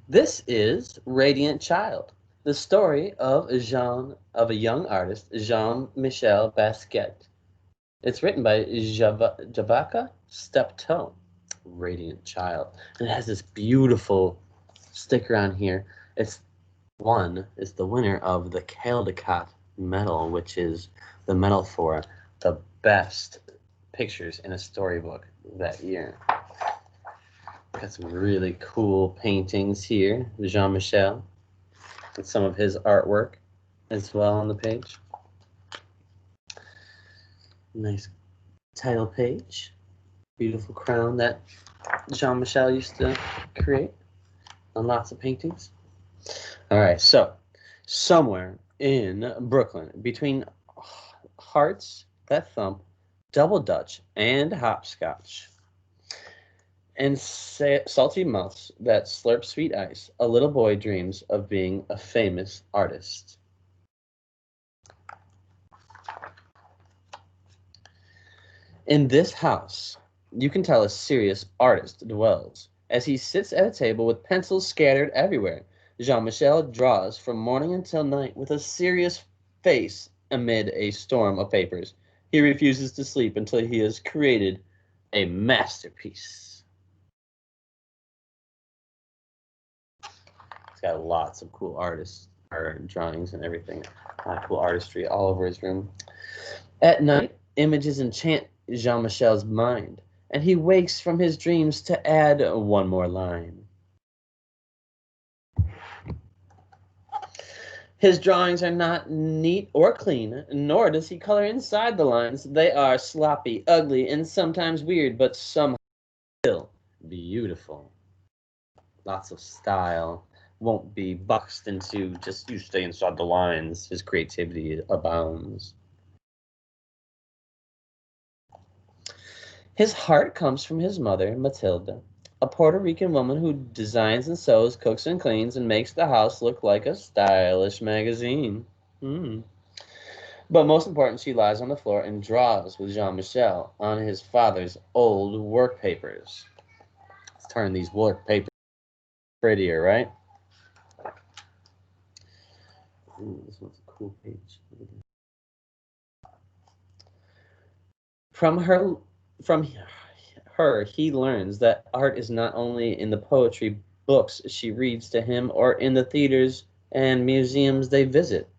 This is Radiant Child, the story of a young artist, Jean-Michel Basquiat. It's written by Javaka Steptoe. Radiant Child. And it has this beautiful sticker on here. It's the winner of the Caldecott Medal, which is the medal for the best pictures in a storybook that year. Got some really cool paintings here. Jean Michel and some of his artwork as well on the page. Nice title page. Beautiful crown that Jean Michel used to create on lots of paintings. All right, so somewhere in Brooklyn, between hearts that thump, double dutch, and hopscotch, and salty mouths that slurp sweet ice, a little boy dreams of being a famous artist. In this house, you can tell a serious artist dwells. As he sits at a table with pencils scattered everywhere, Jean-Michel draws from morning until night with a serious face amid a storm of papers. He refuses to sleep until he has created a masterpiece. He's got lots of cool artists, art, drawings, and everything. Cool artistry all over his room. At night, images enchant Jean-Michel's mind, and he wakes from his dreams to add one more line. His drawings are not neat or clean, nor does he color inside the lines. They are sloppy, ugly, and sometimes weird, but somehow still beautiful. Lots of style. Won't be boxed into just you stay inside the lines. His creativity abounds. His heart comes from his mother, Matilda, a Puerto Rican woman who designs and sews, cooks and cleans, and makes the house look like a stylish magazine. But most important, she lies on the floor and draws with Jean-Michel on his father's old work papers. Let's turn these work papers prettier, right? Ooh, this one's a cool page. From her, he learns that art is not only in the poetry books she reads to him or in the theaters and museums they visit.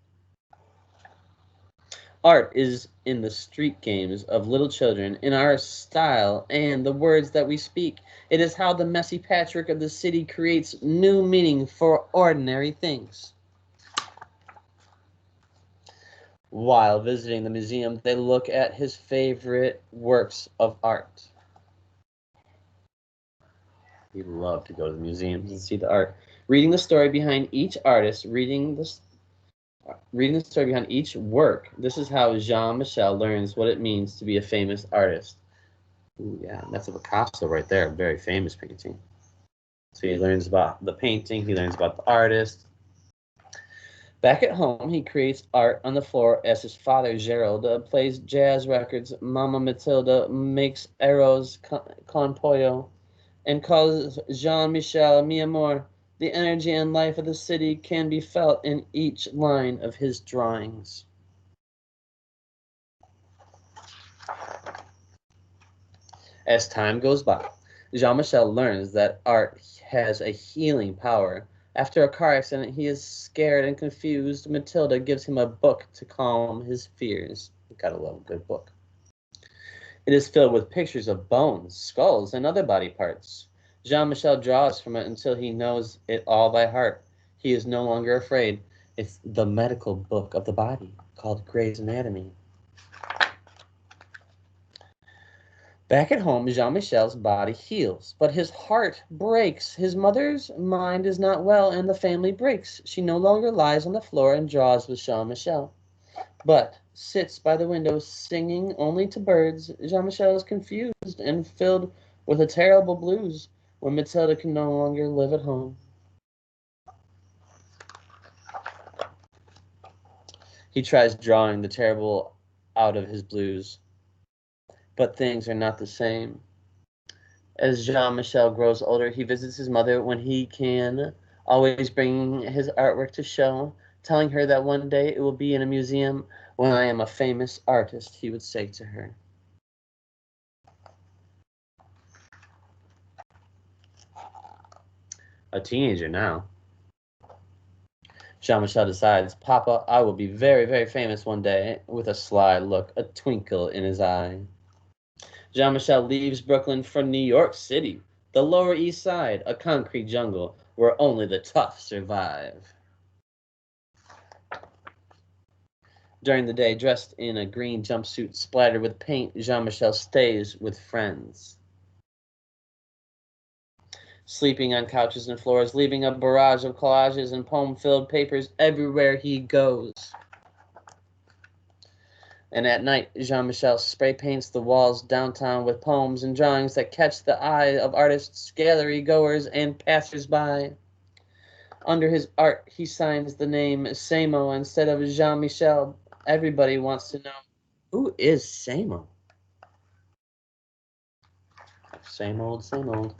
Art is in the street games of little children, in our style and the words that we speak. It is how the messy patchwork of the city creates new meaning for ordinary things. While visiting the museum, they look at his favorite works of art. He loved to go to the museums and see the art. Reading the story behind each artist, reading the story behind each work. This is how Jean-Michel learns what it means to be a famous artist. Ooh, yeah, that's a Picasso right there, a very famous painting. So he learns about the painting, he learns about the artist. Back at home, he creates art on the floor as his father, Gerald, plays jazz records. Mama Matilda makes arroz con pollo and calls Jean-Michel mi amor. The energy and life of the city can be felt in each line of his drawings. As time goes by, Jean-Michel learns that art has a healing power. After a car accident, he is scared and confused. Matilda gives him a book to calm his fears. You gotta love a good book. It is filled with pictures of bones, skulls, and other body parts. Jean-Michel draws from it until he knows it all by heart. He is no longer afraid. It's the medical book of the body, called Gray's Anatomy. Back at home, Jean-Michel's body heals, but his heart breaks. His mother's mind is not well, and the family breaks. She no longer lies on the floor and draws with Jean-Michel, but sits by the window singing only to birds. Jean-Michel is confused and filled with a terrible blues when Matilda can no longer live at home. He tries drawing the terrible out of his blues, but things are not the same. As Jean-Michel grows older, he visits his mother when he can, always bringing his artwork to show, telling her that one day it will be in a museum. When I am a famous artist, he would say to her. A teenager now, Jean-Michel decides, Papa, I will be very, very famous one day, with a sly look, a twinkle in his eye. Jean-Michel leaves Brooklyn for New York City, the Lower East Side, a concrete jungle where only the tough survive. During the day, dressed in a green jumpsuit splattered with paint, Jean-Michel stays with friends. Sleeping on couches and floors, leaving a barrage of collages and poem-filled papers everywhere he goes. And at night, Jean-Michel spray paints the walls downtown with poems and drawings that catch the eye of artists, gallery goers, and passers-by. Under his art, he signs the name Samo instead of Jean-Michel. Everybody wants to know, who is Samo? Same old, same old.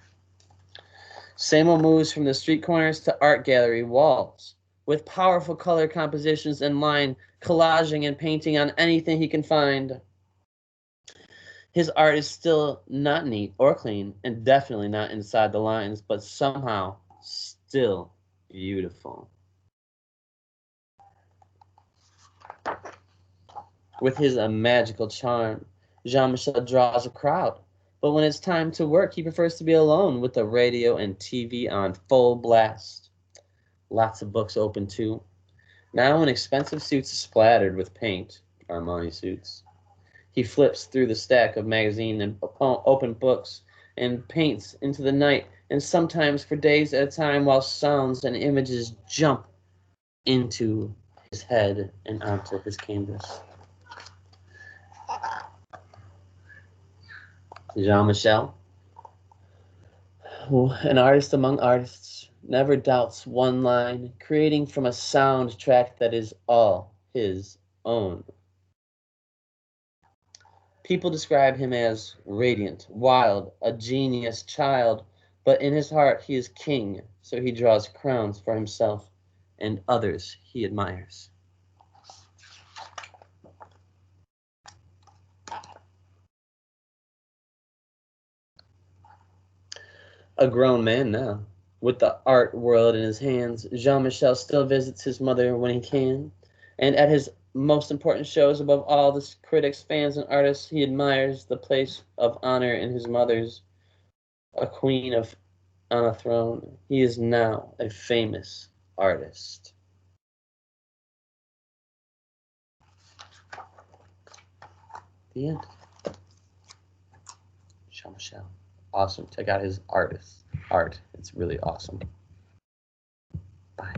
Samo moves from the street corners to art gallery walls, with powerful color compositions and line collaging and painting on anything he can find. His art is still not neat or clean, and definitely not inside the lines, but somehow still beautiful. With his magical charm, Jean-Michel draws a crowd, but when it's time to work, he prefers to be alone with the radio and TV on full blast. Lots of books open too. Now in expensive suits splattered with paint, Armani suits. He flips through the stack of magazines and open books and paints into the night, and sometimes for days at a time, while sounds and images jump into his head and onto his canvas. Jean-Michel, an artist among artists, never doubts one line, creating from a soundtrack that is all his own. People describe him as radiant, wild, a genius child, but in his heart he is king, so he draws crowns for himself and others he admires. A grown man now, with the art world in his hands, Jean-Michel still visits his mother when he can, and at his most important shows, above all the critics, fans, and artists, he admires the place of honor in his mother's, a queen on a throne. He is now a famous artist. The end. Jean-Michel. Awesome. Check out his art. It's really awesome. Bye.